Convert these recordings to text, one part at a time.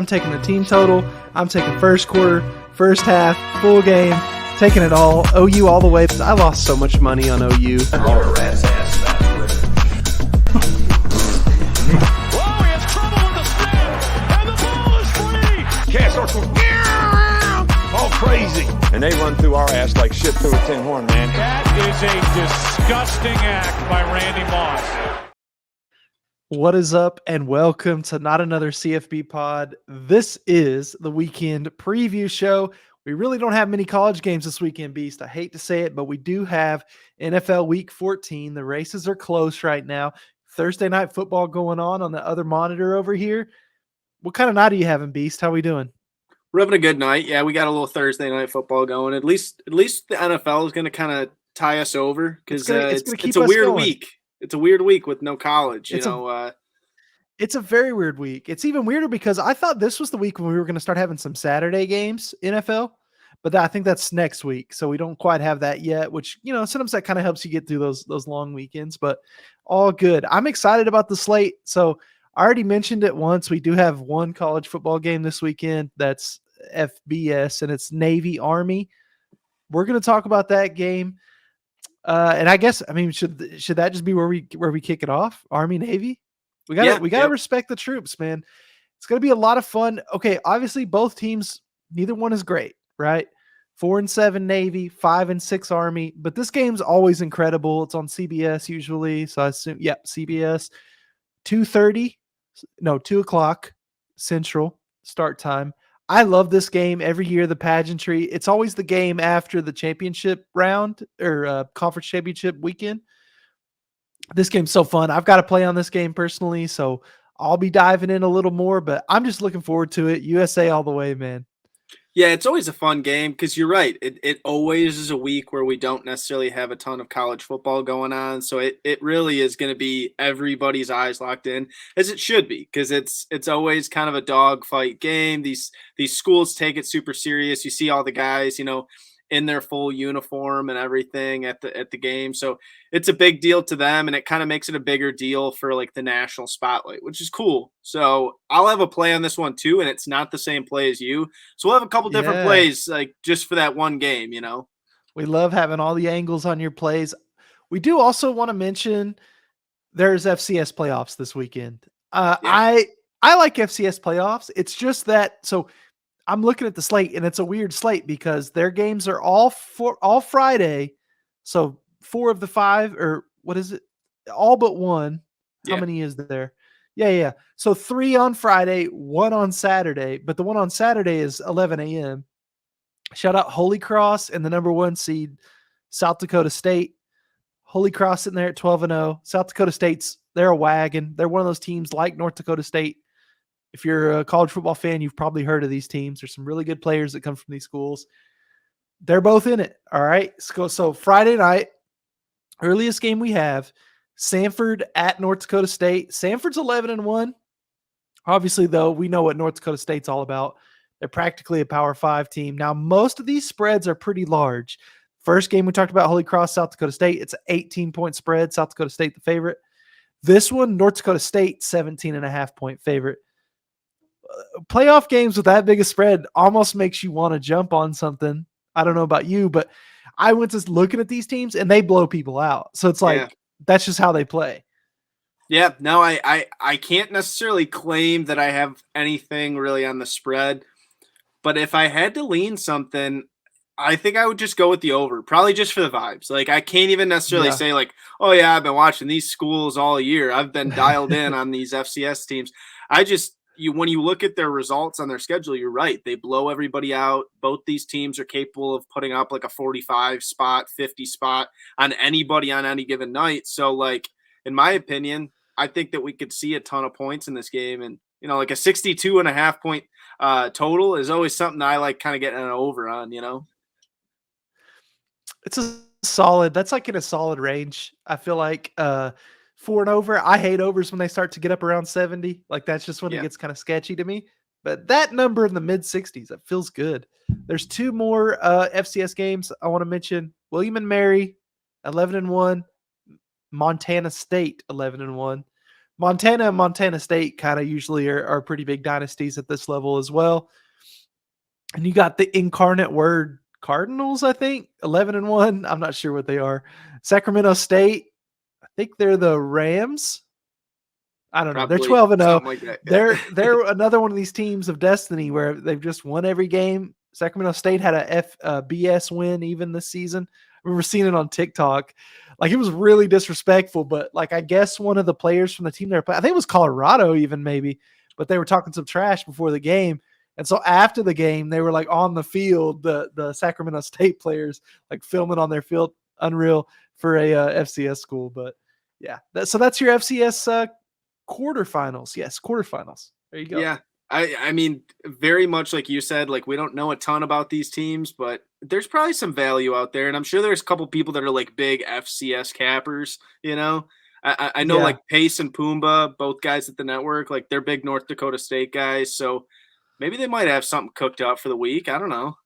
I'm taking the team total. I'm taking first quarter, first half, full game, taking it all. OU all the way. I lost so much money on OU. Whoa, he has trouble with the snap, and the ball is free. Cast all crazy. And they run through our ass like shit through a tin horn, man. That is a disgusting act by Randy Moss. What is up, and welcome to Not Another CFB Pod. This is the weekend preview show. We really don't have many college games this weekend, Beast. I hate to say it, but we do have NFL Week 14. The races are close right now. Thursday night football going on the other monitor over here. What kind of night are you having, Beast? How we doing? We're having a good night. Yeah, we got a little Thursday night football going. At least the NFL is going to kind of tie us over because it's a weird week. It's a weird week with no college. It's a very weird week. It's even weirder because I thought this was the week when we were going to start having some Saturday games, NFL, but I think that's next week. So we don't quite have that yet, which, sometimes that kind of helps you get through those long weekends, but all good. I'm excited about the slate. So I already mentioned it once. We do have one college football game this weekend. That's FBS, and it's Navy Army. We're going to talk about that game. And I guess, should that just be where we kick it off? Army, Navy? We gotta respect the troops, man. It's gonna be a lot of fun. Okay, obviously both teams, neither one is great, right? 4-7 Navy, 5-6 Army, but this game's always incredible. It's on CBS usually, so I assume, CBS. 2 o'clock Central start time. I love this game every year, the pageantry. It's always the game after the championship round or conference championship weekend. This game's so fun. I've got to play on this game personally, so I'll be diving in a little more, but I'm just looking forward to it. USA all the way, man. Yeah, it's always a fun game because you're right. It always is a week where we don't necessarily have a ton of college football going on. So it really is going to be everybody's eyes locked in, as it should be, because it's always kind of a dogfight game. These schools take it super serious. You see all the guys, in their full uniform and everything at the game. So it's a big deal to them, and it kind of makes it a bigger deal for like the national spotlight, which is cool. So I'll have a play on this one too, and it's not the same play as you. So we'll have a couple different plays like just for that one game, We love having all the angles on your plays. We do also want to mention there's FCS playoffs this weekend. I like FCS playoffs. It's just that, so I'm looking at the slate, and it's a weird slate because their games are all Friday. So 4 of the 5, or what is it? All but 1. How many is there? Yeah. So 3 on Friday, 1 on Saturday, but the one on Saturday is 11 a.m. Shout out Holy Cross and the number 1 seed, South Dakota State. Holy Cross sitting there at 12-0. South Dakota State's, they're a wagon. They're one of those teams like North Dakota State. If you're a college football fan, you've probably heard of these teams. There's some really good players that come from these schools. They're both in it. All right. So Friday night, earliest game we have, Samford at North Dakota State. Samford's 11-1. Obviously, though, we know what North Dakota State's all about. They're practically a Power 5 team. Now, most of these spreads are pretty large. First game we talked about, Holy Cross, South Dakota State. It's an 18-point spread. South Dakota State the favorite. This one, North Dakota State, 17.5-point favorite. Playoff games with that big a spread almost makes you want to jump on something. I don't know about you, but I went to looking at these teams and they blow people out. So it's like, that's just how they play. Yeah, no, I can't necessarily claim that I have anything really on the spread, but if I had to lean something, I think I would just go with the over, probably just for the vibes. Like, I can't even necessarily say like, oh yeah, I've been watching these schools all year. I've been dialed in on these FCS teams. When you look at their results on their schedule, you're right. They blow everybody out. Both these teams are capable of putting up like a 45 spot, 50 spot on anybody on any given night. So, like, in my opinion, I think that we could see a ton of points in this game. And, like a 62.5 point total is always something I like kind of getting an over on, It's that's like in a solid range. I feel like 4 and over. I hate overs when they start to get up around 70. Like, that's just when it gets kind of sketchy to me. But that number in the mid 60s, that feels good. There's 2 more FCS games I want to mention. William and Mary, 11-1. Montana State, 11-1. Montana and Montana State kind of usually are pretty big dynasties at this level as well. And you got the Incarnate Word Cardinals, I think, 11-1. I'm not sure what they are. Sacramento State, I think they're the Rams. I don't know. They're Probably 12-0. something like that. They're another one of these teams of destiny where they've just won every game. Sacramento State had a BS win even this season. I remember seeing it on TikTok. Like, it was really disrespectful, but like, I guess one of the players from the team they were playing, I think it was Colorado even maybe, but they were talking some trash before the game. And so after the game, they were like on the field, the Sacramento State players like filming on their field. Unreal for a FCS school. But yeah, so that's your FCS quarterfinals. Yes, quarterfinals. There you go. Yeah. I mean, very much like you said, like, we don't know a ton about these teams, but there's probably some value out there. And I'm sure there's a couple people that are like big FCS cappers, you know? I know like Pace and Pumbaa, both guys at the network, like they're big North Dakota State guys. So maybe they might have something cooked up for the week. I don't know.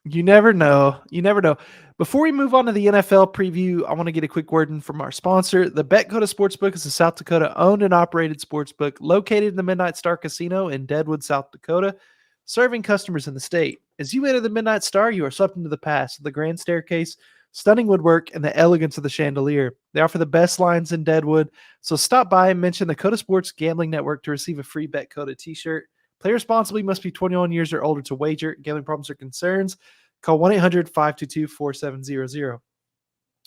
You never know. You never know. Before we move on to the NFL preview, I want to get a quick word in from our sponsor. The BetCoda Sportsbook is a South Dakota owned and operated sportsbook located in the Midnight Star Casino in Deadwood, South Dakota, serving customers in the state. As you enter the Midnight Star, you are swept into the past, the grand staircase, stunning woodwork, and the elegance of the chandelier. They offer the best lines in Deadwood, so stop by and mention the Coda Sports Gambling Network to receive a free BetCoda t-shirt. Play responsibly, must be 21 years or older to wager. Gambling problems or concerns, call 1-800-522-4700.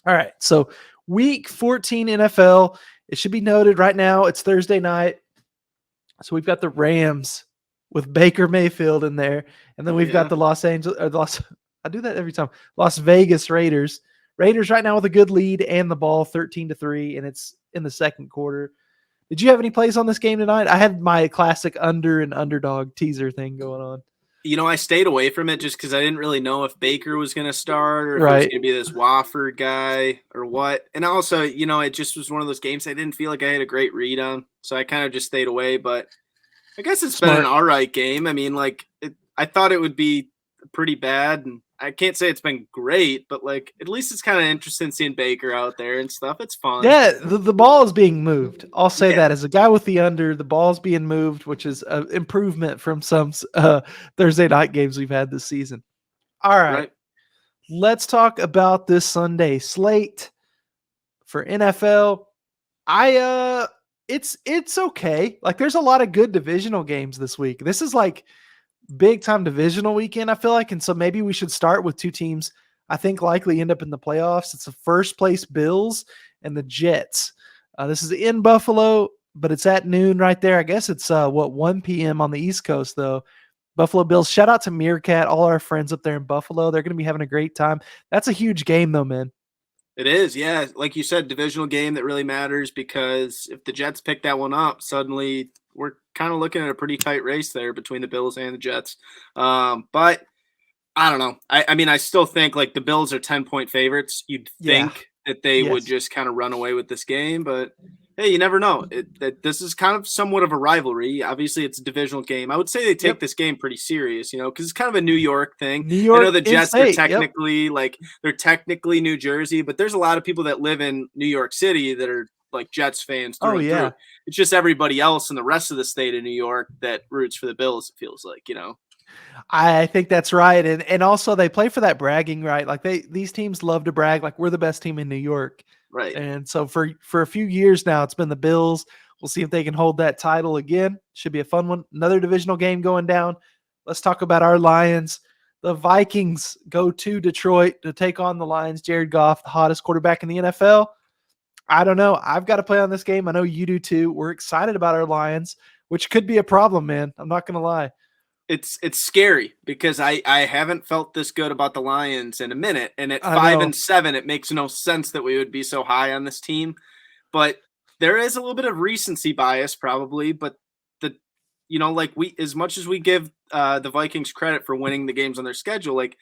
All right, so week 14 NFL. It should be noted right now, it's Thursday night. So we've got the Rams with Baker Mayfield in there. And then we've got the I do that every time. Las Vegas Raiders. Raiders right now with a good lead and the ball 13-3, and it's in the second quarter. Did you have any plays on this game tonight? I had my classic under and underdog teaser thing going on. You know, I stayed away from it just because I didn't really know if Baker was going to start or if it was Right. going to be this Wofford guy or what. And also, you know, it just was one of those games I didn't feel like I had a great read on. So I kind of just stayed away. But I guess it's been an all right game. I mean, like, I thought it would be pretty bad. And I can't say it's been great, but like, at least it's kind of interesting seeing Baker out there and stuff. It's fun. Yeah, the ball is being moved. I'll say that as a guy with the under, the ball's being moved, which is an improvement from some Thursday night games we've had this season. All right. Let's talk about this Sunday slate for NFL. It's okay. Like, there's a lot of good divisional games this week. This is like big time divisional weekend, I feel like. And so maybe we should start with two teams I think likely end up in the playoffs. It's the first place Bills and the Jets. This is in Buffalo, but it's at noon right there. I guess it's 1 p.m. on the East Coast though. Buffalo Bills. Shout out to Meerkat, all our friends up there in Buffalo. They're going to be having a great time. That's a huge game though, man. It is, yeah. Like you said, divisional game that really matters, because if the Jets pick that one up, suddenly we're kind of looking at a pretty tight race there between the Bills and the Jets. But I don't know. I mean, I still think like the Bills are 10-point favorites. You'd think that they would just kind of run away with this game, but hey, you never know. This is kind of somewhat of a rivalry. Obviously, it's a divisional game. I would say they take this game pretty serious, you know, because it's kind of a New York thing. New York, I know the Jets are technically they're technically New Jersey, but there's a lot of people that live in New York City that are like Jets fans through and through. It's just everybody else in the rest of the state of New York that roots for the Bills, it feels like, you know. I think that's right. And also they play for that bragging, right? Like these teams love to brag, like we're the best team in New York. Right. And so for a few years now, it's been the Bills. We'll see if they can hold that title again. Should be a fun one. Another divisional game going down. Let's talk about our Lions. The Vikings go to Detroit to take on the Lions. Jared Goff, the hottest quarterback in the NFL. I don't know. I've got to play on this game. I know you do too. We're excited about our Lions, which could be a problem, man. I'm not going to lie. It's scary because I haven't felt this good about the Lions in a minute. And at 5-7, it makes no sense that we would be so high on this team. But there is a little bit of recency bias probably. But like as much as we give the Vikings credit for winning the games on their schedule, like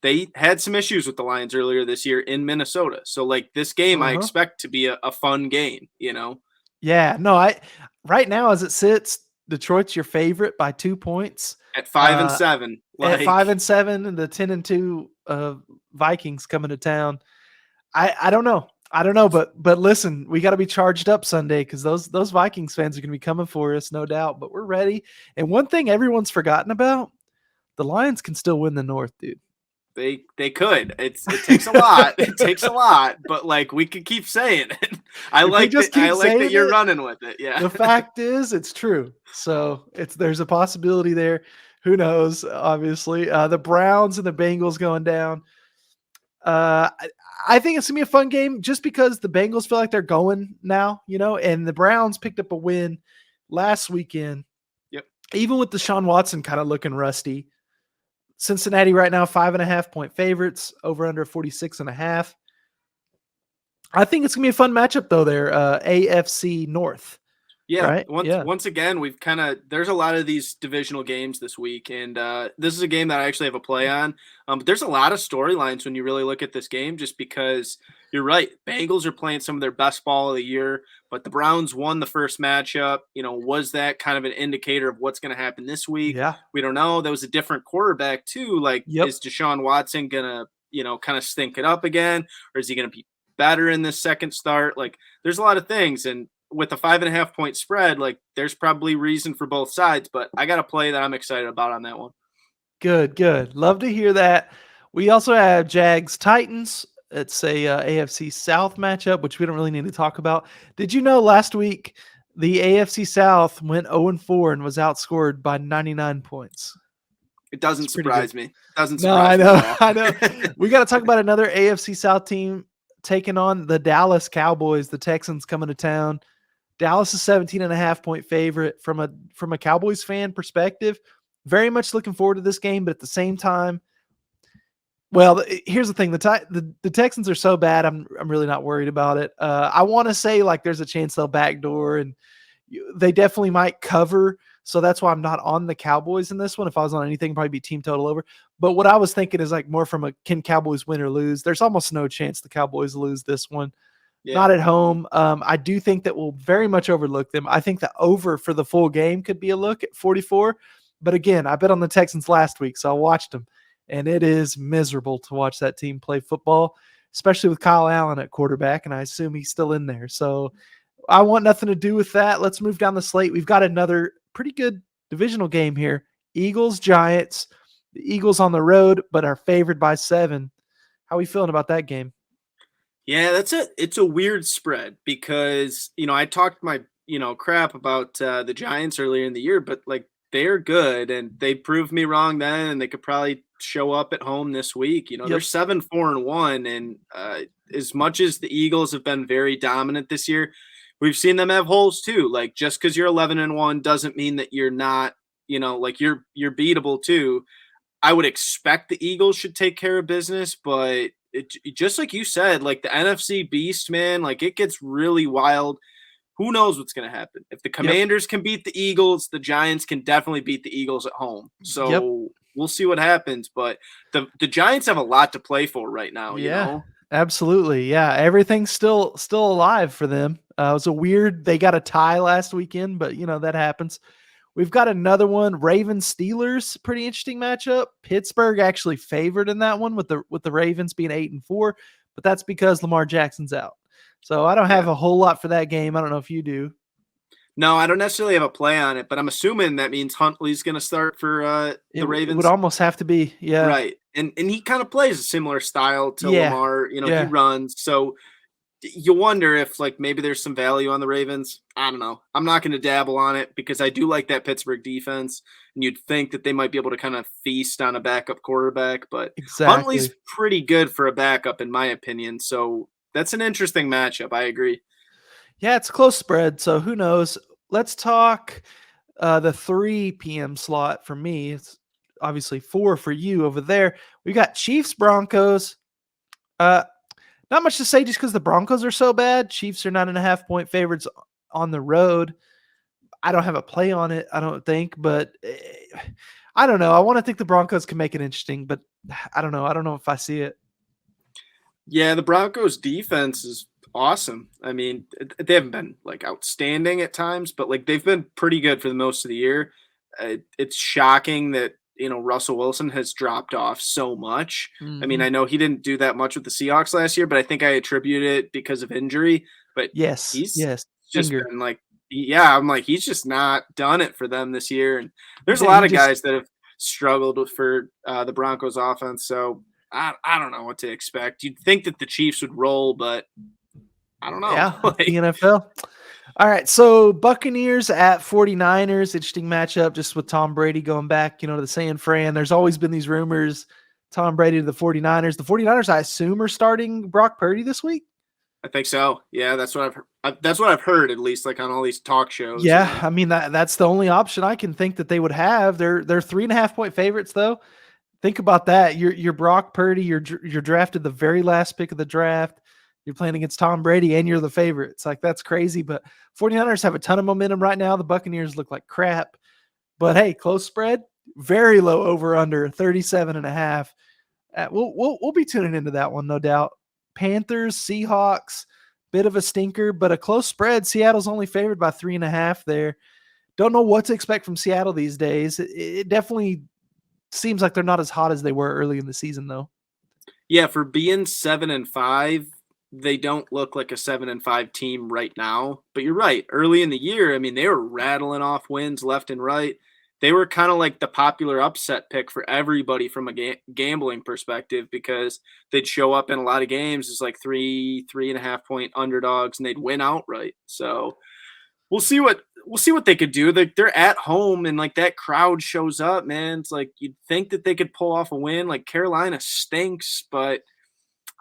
they had some issues with the Lions earlier this year in Minnesota. So like this game, I expect to be a fun game, you know? Yeah, no, right now as it sits, Detroit's your favorite by 2 points. At 5-7. At 5-7, and the 10-2 Vikings coming to town. I don't know. I don't know, but listen, we got to be charged up Sunday because those Vikings fans are going to be coming for us, no doubt. But we're ready. And one thing everyone's forgotten about: the Lions can still win the North, dude. They could. It takes a lot. It takes a lot, but like we could keep saying it. I If we like just that. I keep like that saying you're it, running with it. Yeah. the fact is, it's true. So there's a possibility there. Who knows? Obviously, the Browns and the Bengals going down. I think it's gonna be a fun game just because the Bengals feel like they're going now, and the Browns picked up a win last weekend. Yep. Even with Deshaun Watson kind of looking rusty. Cincinnati right now 5.5-point favorites, over under 46.5. I think it's gonna be a fun matchup though. There, AFC North. Yeah. Right? Once again, there's a lot of these divisional games this week, and this is a game that I actually have a play on. But there's a lot of storylines when you really look at this game, just because you're right. Bengals are playing some of their best ball of the year, but the Browns won the first matchup. Was that kind of an indicator of what's going to happen this week? Yeah. We don't know. There was a different quarterback too. Like, is Deshaun Watson gonna, kind of stink it up again, or is he gonna be better in this second start? Like, there's a lot of things, and with a 5.5-point spread, like there's probably reason for both sides, but I got a play that I'm excited about on that one. Good. Love to hear that. We also have Jags Titans. It's a AFC South matchup, which we don't really need to talk about. Did you know last week the AFC South went 0-4 and was outscored by 99 points? It doesn't surprise me. It doesn't No, surprise me at all. I know. We got to talk about another AFC South team taking on the Dallas Cowboys. The Texans coming to town. Dallas is 17.5-point favorite. From a Cowboys fan perspective, very much looking forward to this game, but at the same time, well, here's the thing: the Texans are so bad. I'm really not worried about it. I want to say like there's a chance they'll backdoor, and they definitely might cover. So that's why I'm not on the Cowboys in this one. If I was on anything, it'd probably be team total over. But what I was thinking is like more from a can Cowboys win or lose. There's almost no chance the Cowboys lose this one. Yeah. Not at home. I do think that we'll very much overlook them. I think the over for the full game could be a look at 44. But again, I bet on the Texans last week, so I watched them. And it is miserable to watch that team play football, especially with Kyle Allen at quarterback, and I assume he's still in there. So I want nothing to do with that. Let's move down the slate. We've got another pretty good divisional game here. Eagles-Giants. The Eagles on the road, but are favored by 7. How are we feeling about that game? Yeah, it's a weird spread because, I talked my, crap about the Giants earlier in the year, but like they're good and they proved me wrong then, and they could probably show up at home this week. They're 7-4-1, and as much as the Eagles have been very dominant this year, we've seen them have holes too. Like, just because you're 11-1 doesn't mean that you're not, like you're beatable too. I would expect the Eagles should take care of business, but just like you said, like the NFC beast, man, like it gets really wild. Who knows what's going to happen? If the Commanders can beat the Eagles, the Giants can definitely beat the Eagles at home. So we'll see what happens. But the Giants have a lot to play for right now. Absolutely. Yeah, everything's still alive for them. It was they got a tie last weekend, but that happens. We've got another one, Ravens-Steelers, pretty interesting matchup. Pittsburgh actually favored in that one with the Ravens being 8-4, but that's because Lamar Jackson's out. So I don't have a whole lot for that game. I don't know if you do. No, I don't necessarily have a play on it, but I'm assuming that means Huntley's going to start for the Ravens. It would almost have to be, yeah. Right, and he kind of plays a similar style to Lamar. He runs, so you wonder if like maybe there's some value on the Ravens. I don't know. I'm not going to dabble on it because I do like that Pittsburgh defense, and you'd think that they might be able to kind of feast on a backup quarterback, but Huntley's pretty good for a backup in my opinion. So that's an interesting matchup. I agree. Yeah, it's a close spread, so who knows? Let's talk the 3 p.m. slot for me. It's obviously 4 for you over there. We got Chiefs-Broncos. Not much to say just because the Broncos are so bad. Chiefs are 9.5-point favorites on the road. I don't have a play on it, I don't think, but I don't know. I want to think the Broncos can make it interesting, but I don't know. I don't know if I see it. Yeah, the Broncos defense is awesome. I mean, they haven't been like outstanding at times, but like they've been pretty good for the most of the year. It's shocking that Russell Wilson has dropped off so much. I mean, Mhm. I know he didn't do that much with the Seahawks last year, but I think I attribute it because of injury. But Yes, he's yes, just finger. been like, yeah, I'm like, he's just not done it for them this year. And there's a Yeah, lot he of just guys that have struggled for the Broncos offense. So I don't know what to expect. You'd think that the Chiefs would roll, but I don't know. yeah, it's the NFL. All right, so Buccaneers at 49ers, interesting matchup just with Tom Brady going back, to the San Fran. There's always been these rumors, Tom Brady to the 49ers. The 49ers, I assume, are starting Brock Purdy this week? I think so. Yeah, that's what that's what I've heard, at least, like on all these talk shows. Yeah, I mean that's the only option I can think that they would have. They're 3.5 point favorites though. Think about that. You're Brock Purdy. You're drafted the very last pick of the draft. You're playing against Tom Brady and you're the favorite. It's like that's crazy. But 49ers have a ton of momentum right now. The Buccaneers look like crap. But hey, close spread, very low over under 37.5. We'll be tuning into that one, no doubt. Panthers, Seahawks, bit of a stinker, but a close spread. Seattle's only favored by 3.5 there. Don't know what to expect from Seattle these days. It definitely seems like they're not as hot as they were early in the season, though. Yeah, for being 7-5, they don't look like a 7-5 team right now. But you're right. Early in the year, I mean, they were rattling off wins left and right. They were kind of like the popular upset pick for everybody from a gambling perspective because they'd show up in a lot of games as like 3.5 point underdogs, and they'd win outright. So we'll see what they could do. They're at home, and like that crowd shows up, man. It's like you'd think that they could pull off a win. Like Carolina stinks, but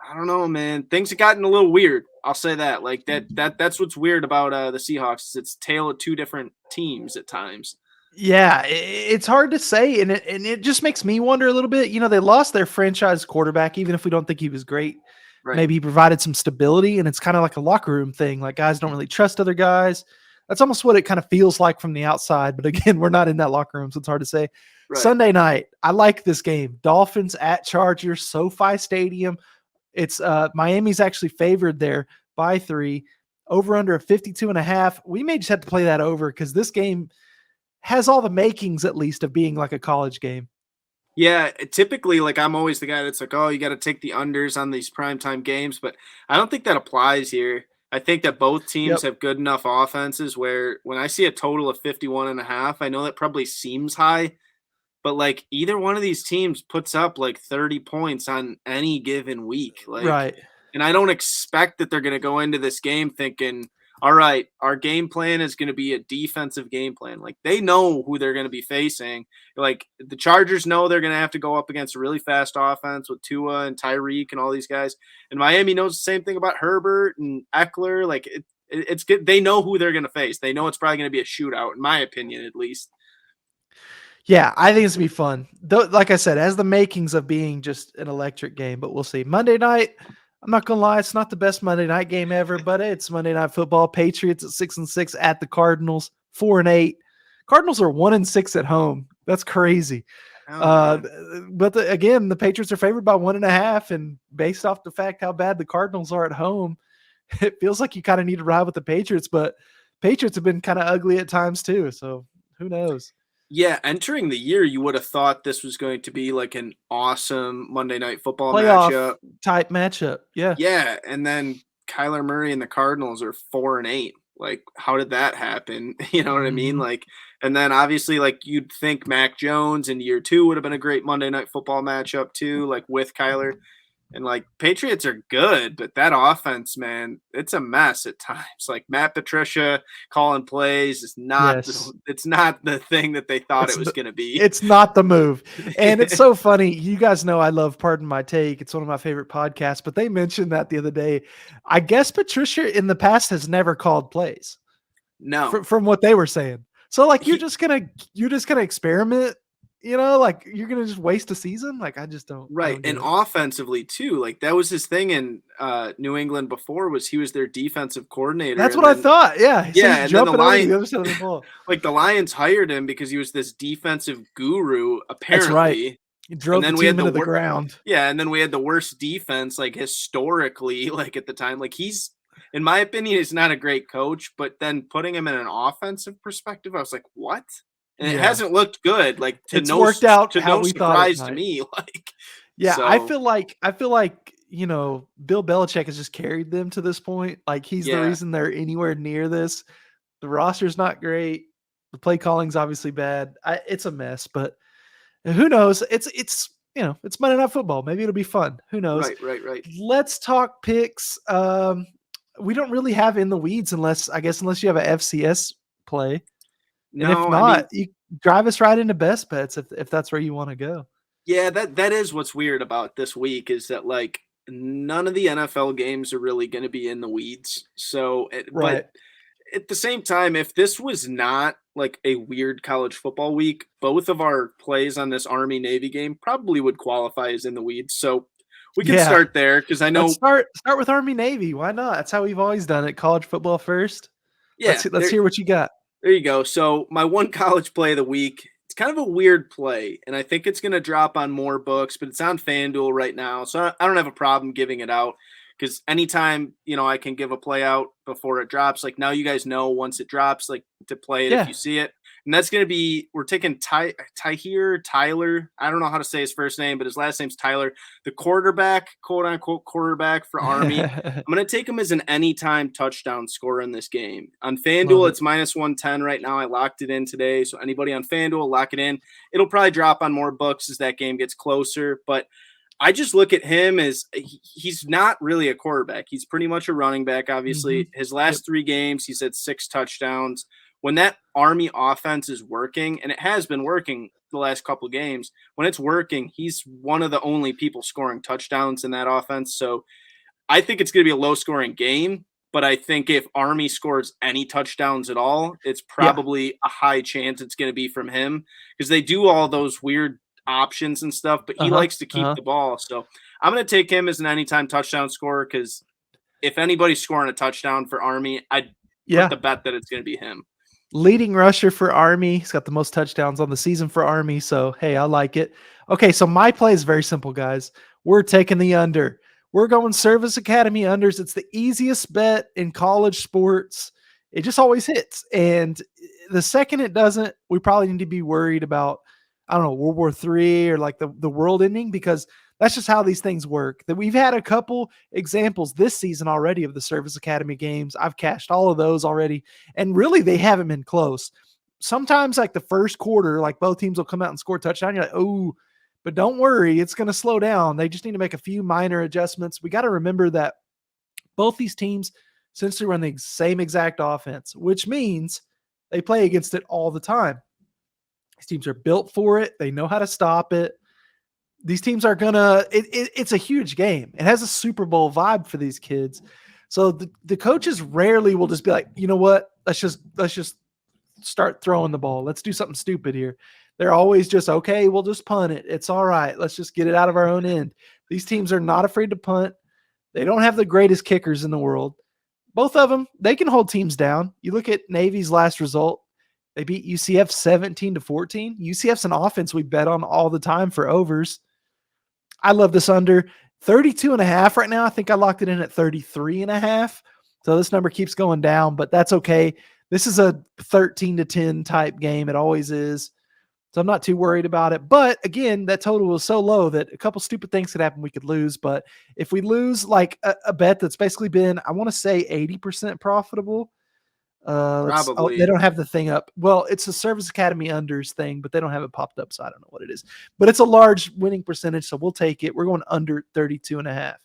I don't know, man. Things have gotten a little weird. I'll say that. Like that's what's weird about the Seahawks. Is it's a tale of two different teams at times. Yeah, it's hard to say, and it just makes me wonder a little bit. They lost their franchise quarterback, even if we don't think he was great. Right. Maybe he provided some stability, and it's kind of like a locker room thing. Like guys don't really trust other guys. That's almost what it kind of feels like from the outside. But again, we're not in that locker room, so it's hard to say. Right. Sunday night, I like this game. Dolphins at Chargers, SoFi Stadium. It's Miami's actually favored there by 3. Over under a 52.5. We may just have to play that over because this game has all the makings, at least, of being like a college game. Yeah, typically, like I'm always the guy that's like, oh, you got to take the unders on these primetime games, but I don't think that applies here. I think that both teams Yep. have good enough offenses where when I see a total of 51.5, I know that probably seems high, but like either one of these teams puts up like 30 points on any given week. Like, Right. and I don't expect that they're going to go into this game thinking, all right, our game plan is going to be a defensive game plan. Like they know who they're going to be facing. Like the Chargers know they're going to have to go up against a really fast offense with Tua and Tyreek and all these guys. And Miami knows the same thing about Herbert and Eckler. Like it's good. They know who they're going to face. They know it's probably going to be a shootout, in my opinion, at least. Yeah, I think it's gonna be fun. Though, like I said, it has the makings of being just an electric game, but we'll see. Monday night, I'm not gonna lie, it's not the best Monday night game ever, but it's Monday Night Football. Patriots at 6-6 at the Cardinals, 4-8. Cardinals are 1-6 at home. That's crazy. Oh, But again, the Patriots are favored by 1.5, and based off the fact how bad the Cardinals are at home, it feels like you kind of need to ride with the Patriots. But Patriots have been kind of ugly at times too, so who knows? yeah, entering the year, you would have thought this was going to be like an awesome Monday Night Football Playoff matchup. type matchup. Yeah. Yeah, and then Kyler Murray and the Cardinals are 4-8. Like, how did that happen? You know what I mean? Mhm. Like, and then obviously, like you'd think Mac Jones in year 2 would have been a great Monday Night Football matchup too, like with Kyler. And like Patriots are good, but that offense, man, it's a mess at times. Like Matt Patricia calling plays is not Yes. it's not the thing that they thought It's it was going to be. It's not the move. And it's so funny. You guys know I love Pardon My Take. It's one of my favorite podcasts, but they mentioned that the other day. I guess Patricia in the past has never called plays No. from what they were saying. So like you're He, just gonna experiment, like you're gonna just waste a season. Like I right. don't get And it. offensively too. Like that was his thing in New England before was he was their defensive coordinator. That's And what I then thought. Yeah. So yeah, he's and then jumping over to the other side of the ball. like the Lions hired him because he was this defensive guru, That's right. apparently. He And drove the then we had team the into the ground. yeah, and then we had the worst defense like historically, like at the time. Like he's in my opinion, he's not a great coach, but then putting him in an offensive perspective, I was like, what? And it hasn't looked good. Like it's worked out how we thought it surprise to might. me. Like, Yeah, so, I feel like Bill Belichick has just carried them to this point. Like he's the reason they're anywhere near this. The roster's not great. The play calling's obviously bad. It's a mess, but who knows? It's Monday Night Football. Maybe it'll be fun. Who knows? Right. Let's talk picks. We don't really have in the weeds unless you have a FCS play. And if not, you drive us right into best bets if that's where you want to go. Yeah, that is what's weird about this week is that like none of the NFL games are really going to be in the weeds. So, but at the same time, if this was not like a weird college football week, both of our plays on this Army Navy game probably would qualify as in the weeds. So we can start there because I know. Let's start with Army Navy. Why not? That's how we've always done it. College football first. Yeah, let's hear what you got. There you go. So my one college play of the week. It's kind of a weird play, and I think it's going to drop on more books, but it's on FanDuel right now, so I don't have a problem giving it out because anytime, I can give a play out before it drops. Like now you guys know once it drops, like to play it if you see it. And that's going to be, we're taking Tyler. I don't know how to say his first name, but his last name's Tyler, the quarterback, quote unquote quarterback for Army. I'm going to take him as an anytime touchdown scorer in this game. On FanDuel, it's minus 110 right now. I locked it in today. So anybody on FanDuel, lock it in. It'll probably drop on more books as that game gets closer. But I just look at him as he's not really a quarterback. He's pretty much a running back, obviously. His last 3 games, he's had 6 touchdowns. When that Army offense is working, and it has been working the last couple of games, when it's working, he's one of the only people scoring touchdowns in that offense. So I think it's going to be a low-scoring game, but I think if Army scores any touchdowns at all, it's probably a high chance it's going to be from him because they do all those weird options and stuff, but he likes to keep the ball. So I'm going to take him as an anytime touchdown scorer because if anybody's scoring a touchdown for Army, I'd put the bet that it's going to be him. Leading rusher for Army. He's got the most touchdowns on the season for Army. So, hey, I like it. Okay, so my play is very simple, guys. We're taking the under. We're going Service Academy unders. It's the easiest bet in college sports. It just always hits. And the second it doesn't, we probably need to be worried about, I don't know, World War III or like the world ending because that's just how these things work. That we've had a couple examples this season already of the Service Academy games. I've cashed all of those already, and really they haven't been close. Sometimes like the first quarter, like both teams will come out and score a touchdown. You're like, oh, but don't worry, it's going to slow down. They just need to make a few minor adjustments. We got to remember that both these teams essentially run the same exact offense, which means they play against it all the time. These teams are built for it. They know how to stop it. These teams are gonna. It's a huge game. It has a Super Bowl vibe for these kids. So the coaches rarely will just be like, you know what? Let's just start throwing the ball. Let's do something stupid here. They're always just okay. We'll just punt it. It's all right. Let's just get it out of our own end. These teams are not afraid to punt. They don't have the greatest kickers in the world. Both of them, they can hold teams down. You look at Navy's last result. They beat UCF 17-14. UCF's an offense we bet on all the time for overs. I love this under 32.5 right now. I think I locked it in at 33.5. So this number keeps going down, but that's okay. This is a 13-10 type game. It always is. So I'm not too worried about it. But again, that total was so low that a couple stupid things could happen. We could lose. But if we lose like a bet that's basically been, I want to say 80% profitable. Probably. They don't have the thing up. Well, it's a Service Academy unders thing, but they don't have it popped up, so I don't know what it is. But it's a large winning percentage, so we'll take it. We're going under 32.5.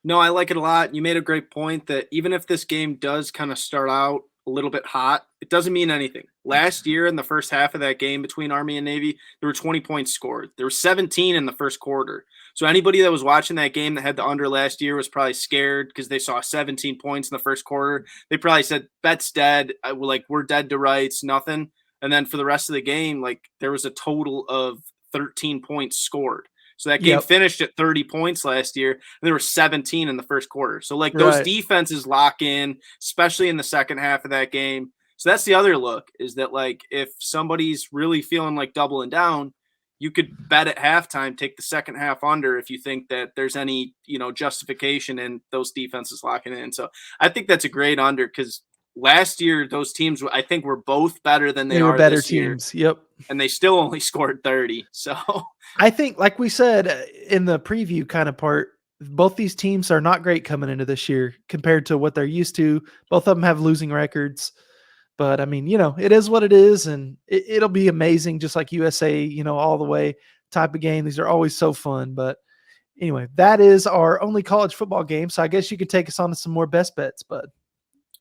No, I like it a lot. You made a great point that even if this game does kind of start out a little bit hot, it doesn't mean anything. Last year in the first half of that game between Army and Navy, there were 20 points scored. There were 17 in the first quarter. So anybody that was watching that game that had the under last year was probably scared because they saw 17 points in the first quarter. They probably said, bet's dead. We're dead to rights, nothing. And then for the rest of the game, like there was a total of 13 points scored. So that game finished at 30 points last year, and there were 17 in the first quarter. So like those defenses lock in, especially in the second half of that game. So that's the other look is that like if somebody's really feeling like doubling down, you could bet at halftime, take the second half under if you think that there's any, justification in those defenses locking in. So I think that's a great under because last year those teams I think were both better than they were are better this year, teams. Yep. and they still only scored 30. So I think, like we said in the preview kind of part, both these teams are not great coming into this year compared to what they're used to. Both of them have losing records. But I mean, it is what it is, and it'll be amazing, just like USA, all the way type of game. These are always so fun. But anyway, that is our only college football game. So I guess you could take us on to some more best bets, bud.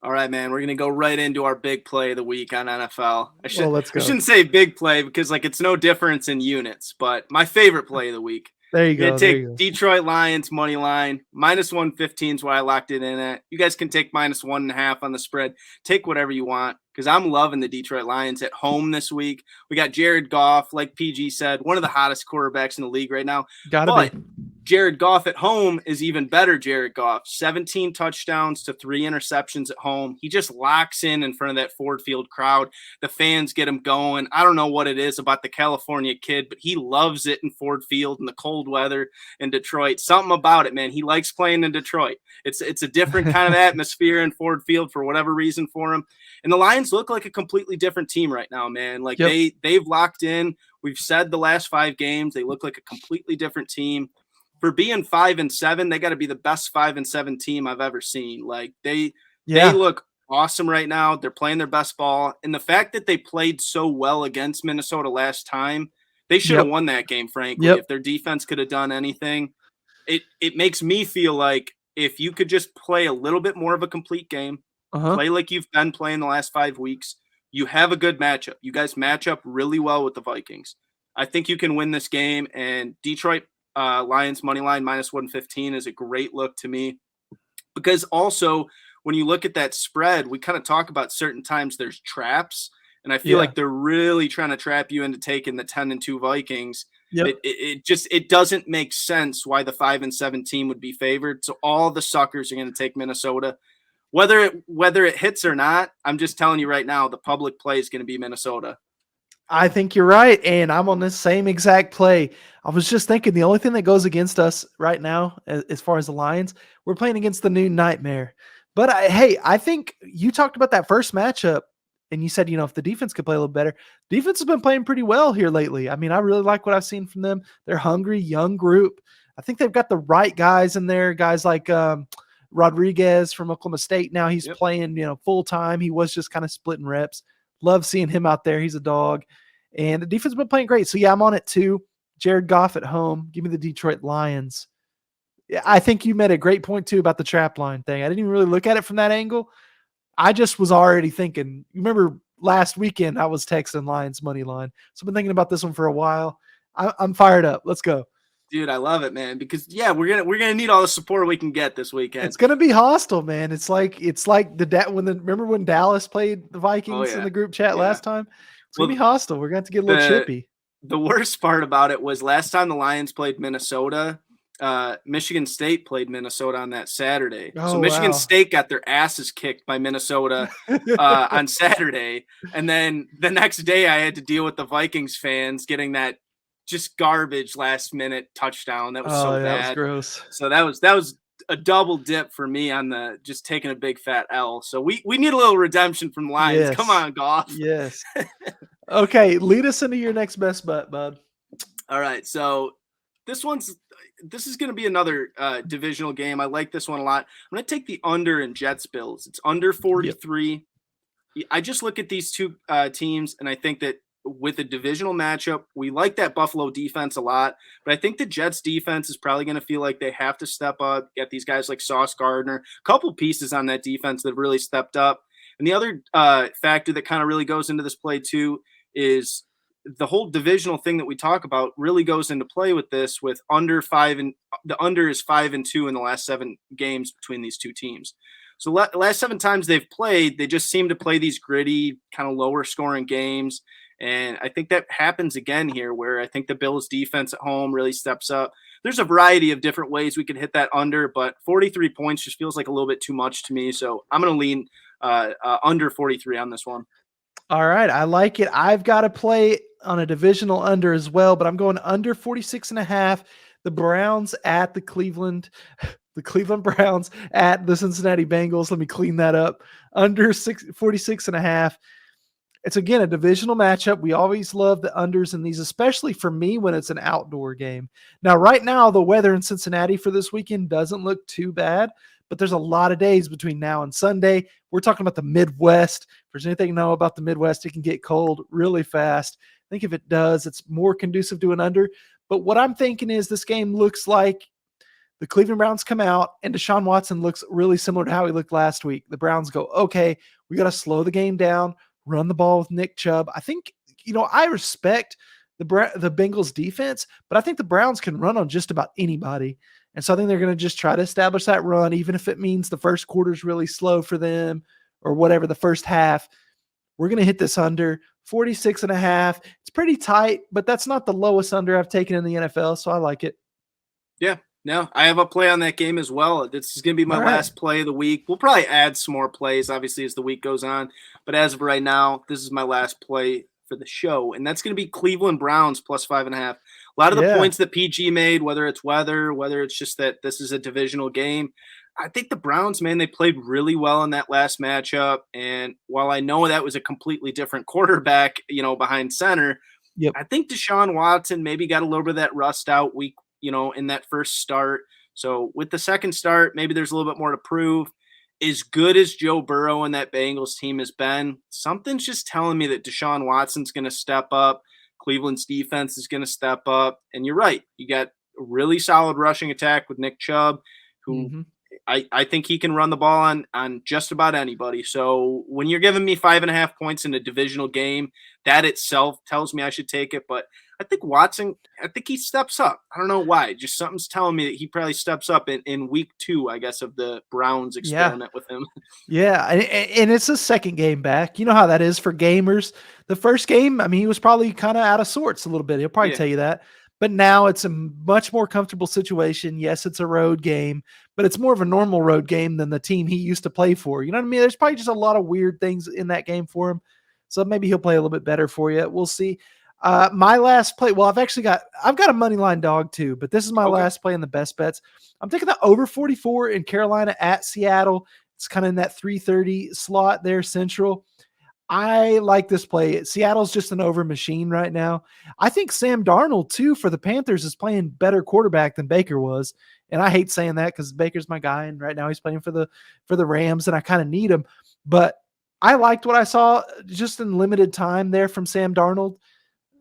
all right, man, we're gonna go right into our big play of the week on NFL. Let's go. I shouldn't say big play because it's no difference in units, but my favorite play of the week. There you go. Gonna take Detroit Lions money line -115 is what I locked it in at. You guys can take -1.5 on the spread. Take whatever you want because I'm loving the Detroit Lions at home this week. We got Jared Goff, like PG said, one of the hottest quarterbacks in the league right now. Gotta be. Jared Goff at home is even better. Jared Goff, 17 touchdowns to 3 interceptions at home. He just locks in front of that Ford Field crowd. The fans get him going. I don't know what it is about the California kid, but he loves it in Ford Field in the cold weather in Detroit. Something about it, man. He likes playing in Detroit. It's a different kind of atmosphere in Ford Field for whatever reason for him. And the Lions look like a completely different team right now, man. They've locked in. We've said the last 5 games, they look like a completely different team. For being 5-7, they got to be the best 5-7 team I've ever seen. They look awesome right now. They're playing their best ball. And the fact that they played so well against Minnesota last time, they should have won that game, frankly. If their defense could have done anything, it makes me feel like if you could just play a little bit more of a complete game, play like you've been playing the last 5 weeks, you have a good matchup. You guys match up really well with the Vikings. I think you can win this game, and Detroit Lions money line -115 is a great look to me because also when you look at that spread, we kind of talk about certain times there's traps, and I feel like they're really trying to trap you into taking the 10-2 Vikings. It doesn't make sense why the 5-7 team would be favored. So all the suckers are going to take Minnesota, whether it hits or not. I'm just telling you right now, the public play is going to be Minnesota. I think you're right, and I'm on this same exact play. I was just thinking the only thing that goes against us right now, as far as the Lions, we're playing against the new nightmare. But I think you talked about that first matchup, and you said, if the defense could play a little better. Defense has been playing pretty well here lately. I mean, I really like what I've seen from them. They're hungry, young group. I think they've got the right guys in there, guys like Rodriguez from Oklahoma State. Now he's playing, full time. He was just kind of splitting reps. Love seeing him out there. He's a dog. And the defense has been playing great. So, I'm on it too. Jared Goff at home. Give me the Detroit Lions. Yeah, I think you made a great point too about the trap line thing. I didn't even really look at it from that angle. I just was already thinking. You remember last weekend I was texting Lions money line. So I've been thinking about this one for a while. I'm fired up. Let's go. Dude, I love it, man, because we're gonna need all the support we can get this weekend. It's gonna be hostile, man. It's like remember when Dallas played the Vikings in the group chat last time? It's gonna be hostile. We're going to get a little chippy. The worst part about it was last time the Lions played Minnesota, Michigan State played Minnesota on that Saturday. So Michigan State got their asses kicked by Minnesota on Saturday, and then the next day I had to deal with the Vikings fans getting that just garbage last minute touchdown. That was so bad. That was gross. So that was a double dip for me on the just taking a big fat L. So we need a little redemption from Lions. Yes. Come on, Goff. Yes. Okay, lead us into your next best bet, bud. All right. So this is going to be another divisional game. I like this one a lot. I'm going to take the under in Jets Bills. It's under 43. I just look at these two teams, and I think that with a divisional matchup, we like that Buffalo defense a lot, but I think the Jets defense is probably going to feel like they have to step up, get these guys like Sauce Gardner, a couple pieces on that defense that have really stepped up. And the other factor that kind of really goes into this play too is the whole divisional thing that we talk about really goes into play with this, with under 5, and the under is 5-2 in the last 7 games between these two teams. So last 7 times they've played, they just seem to play these gritty, kind of lower scoring games. And I think that happens again here, where I think the Bills defense at home really steps up. There's a variety of different ways we could hit that under, but 43 points just feels like a little bit too much to me. So I'm going to lean under 43 on this one. All right. I like it. I've got to play on a divisional under as well, but I'm going under 46.5. The Browns at the Cleveland The Cleveland Browns at the Cincinnati Bengals. Let me clean that up. Under 46.5. It's, again, a divisional matchup. We always love the unders in these, especially for me when it's an outdoor game. Now, right now, the weather in Cincinnati for this weekend doesn't look too bad, but there's a lot of days between now and Sunday. We're talking about the Midwest. If there's anything to know about the Midwest, it can get cold really fast. I think if it does, it's more conducive to an under. But what I'm thinking is this game looks like the Cleveland Browns come out and Deshaun Watson looks really similar to how he looked last week. The Browns go, okay, we got to slow the game down, run the ball with Nick Chubb. I think, I respect the Bengals defense, but I think the Browns can run on just about anybody. And so I think they're going to just try to establish that run, even if it means the first quarter is really slow for them or whatever, the first half. We're going to hit this under 46.5. It's pretty tight, but that's not the lowest under I've taken in the NFL, so I like it. Yeah. No, I have a play on that game as well. This is going to be my last play of the week. We'll probably add some more plays, obviously, as the week goes on. But as of right now, this is my last play for the show, and that's going to be Cleveland Browns plus 5.5. A lot of the points that PG made, whether it's weather, whether it's just that this is a divisional game, I think the Browns, man, they played really well in that last matchup. And while I know that was a completely different quarterback, behind center, I think Deshaun Watson maybe got a little bit of that rust out week, in that first start. So with the second start, maybe there's a little bit more to prove. As good as Joe Burrow and that Bengals team has been, something's just telling me that Deshaun Watson's going to step up. Cleveland's defense is going to step up. And you're right. You got a really solid rushing attack with Nick Chubb, who I think he can run the ball on just about anybody. So when you're giving me 5.5 points in a divisional game, that itself tells me I should take it. But I think Watson, he steps up. I don't know why. Just something's telling me that he probably steps up in week 2, I guess, of the Browns experiment with him. Yeah, and it's a second game back. You know how that is for gamers. The first game, he was probably kind of out of sorts a little bit. He'll probably tell you that. But now it's a much more comfortable situation. Yes, it's a road game, but it's more of a normal road game than the team he used to play for. You know what I mean? There's probably just a lot of weird things in that game for him. So maybe he'll play a little bit better for you. We'll see. My last play, well, I've got a money line dog too, but this is my last play in the best bets. I'm taking the over 44 in Carolina at Seattle. It's kind of in that 3:30 slot there, Central. I like this play. Seattle's just an over machine right now. I think Sam Darnold, too, for the Panthers is playing better quarterback than Baker was. And I hate saying that because Baker's my guy, and right now he's playing for the Rams, and I kind of need him. But I liked what I saw just in limited time there from Sam Darnold.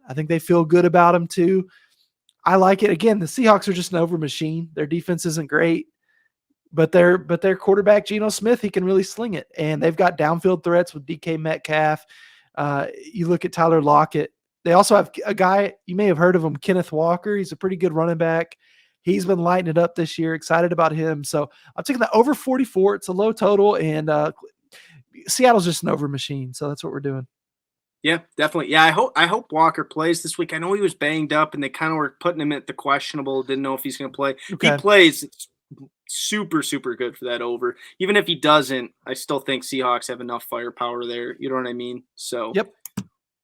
I think they feel good about him, too. I like it. Again, the Seahawks are just an over machine. Their defense isn't great. But their quarterback, Geno Smith, he can really sling it. And they've got downfield threats with DK Metcalf. You look at Tyler Lockett. They also have a guy, you may have heard of him, Kenneth Walker. He's a pretty good running back. He's been lighting it up this year. Excited about him. So I'm taking the over 44. It's a low total. And Seattle's just an over machine. So that's what we're doing. Yeah, definitely. Yeah, I hope Walker plays this week. I know he was banged up, and they kind of were putting him at the questionable. Didn't know if he's going to play. Okay. He plays. It's super, super good for that over. Even if he doesn't, I still think Seahawks have enough firepower there. You know what I mean? So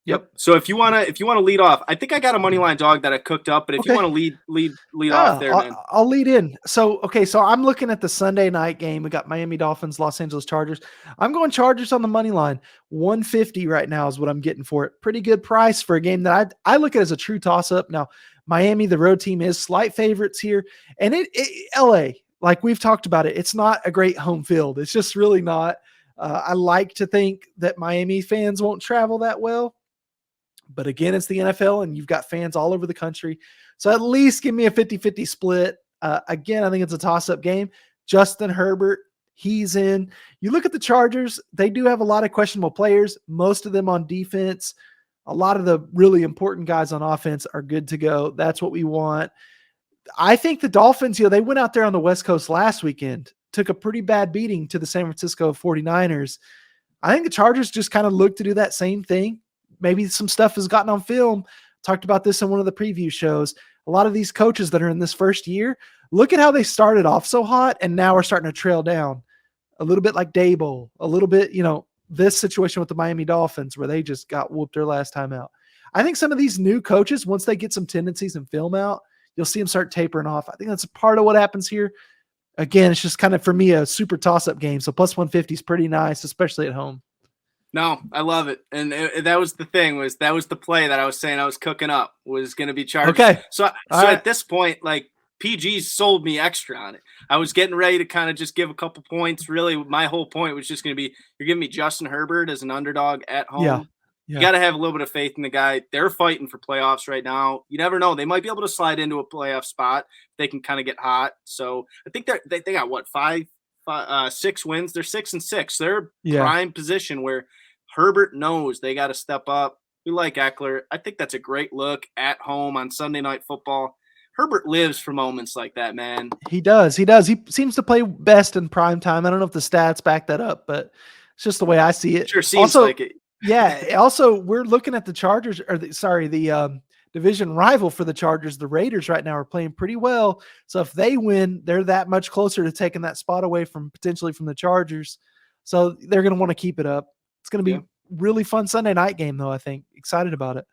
Yep. So if you wanna lead off, I think I got a money line dog that I cooked up. But if you want to lead off there, man. I'll lead in. So I'm looking at the Sunday night game. We got Miami Dolphins, Los Angeles Chargers. I'm going Chargers on the money line. 150 right now is what I'm getting for it. Pretty good price for a game that I look at as a true toss up. Now Miami, the road team, is slight favorites here, and LA, like we've talked about it, it's not a great home field. It's just really not. I like to think that Miami fans won't travel that well. But again, it's the NFL, and you've got fans all over the country. So at least give me a 50-50 split. Again, I think it's a toss-up game. Justin Herbert, he's in. You look at the Chargers, they do have a lot of questionable players, most of them on defense. A lot of the really important guys on offense are good to go. That's what we want. I think the Dolphins, they went out there on the West Coast last weekend, took a pretty bad beating to the San Francisco 49ers. I think the Chargers just kind of look to do that same thing. Maybe some stuff has gotten on film. Talked about this in one of the preview shows. A lot of these coaches that are in this first year, look at how they started off so hot and now are starting to trail down. A little bit like Dable, a little bit, this situation with the Miami Dolphins where they just got whooped their last time out. I think some of these new coaches, once they get some tendencies and film out, you'll see them start tapering off. I think that's a part of what happens here. again, it's just kind of for me a super toss-up game. So plus 150 is pretty nice, especially at home. No, I love it. And that was the thing, that was the play that I was saying I was cooking up, was going to be Chargers. Okay. So All right. at this point, like, PG's sold me extra on it. I was getting ready to kind of just give a couple points. Really, my whole point was just going to be, you're giving me Justin Herbert as an underdog at home. Yeah. You got to have a little bit of faith in the guy. They're fighting for playoffs right now. You never know. They might be able to slide into a playoff spot if they can kind of get hot. So I think they got what, 6 wins. They're 6-6. They're prime position where Herbert knows they got to step up. We like Eckler. I think that's a great look at home on Sunday Night Football. Herbert lives for moments like that, man. He does. He does. He seems to play best in prime time. I don't know if the stats back that up, but it's just the way I see it. Sure seems like it. Yeah. Also, we're looking at the Chargers, or the division rival for the Chargers. The Raiders right now are playing pretty well. So if they win, they're that much closer to taking that spot away from potentially from the Chargers. So they're going to want to keep it up. It's going to be really fun Sunday night game, though. I think excited about it.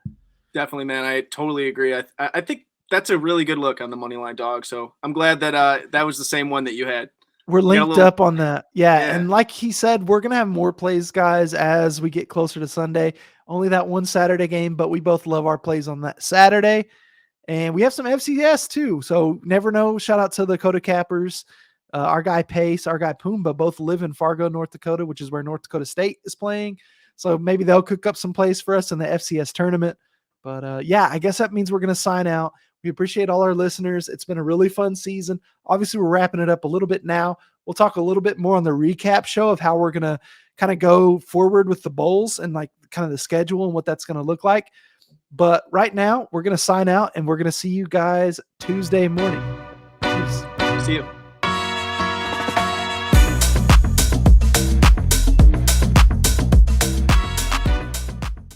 Definitely, man. I totally agree. I think that's a really good look on the money line dog. So I'm glad that that was the same one that you had. We're linked up on that. Yeah. And like he said, we're going to have more plays, guys, as we get closer to Sunday. Only that one Saturday game, but we both love our plays on that Saturday. And we have some FCS too. So never know. Shout out to the Dakota Cappers. Our guy Pace, our guy Pumbaa both live in Fargo, North Dakota, which is where North Dakota State is playing. So maybe they'll cook up some plays for us in the FCS tournament. But I guess that means we're going to sign out. We appreciate all our listeners. It's been a really fun season. Obviously, we're wrapping it up a little bit now. We'll talk a little bit more on the recap show of how we're going to kind of go forward with the bowls and like kind of the schedule and what that's going to look like. But right now, we're going to sign out and we're going to see you guys Tuesday morning. Peace. See you.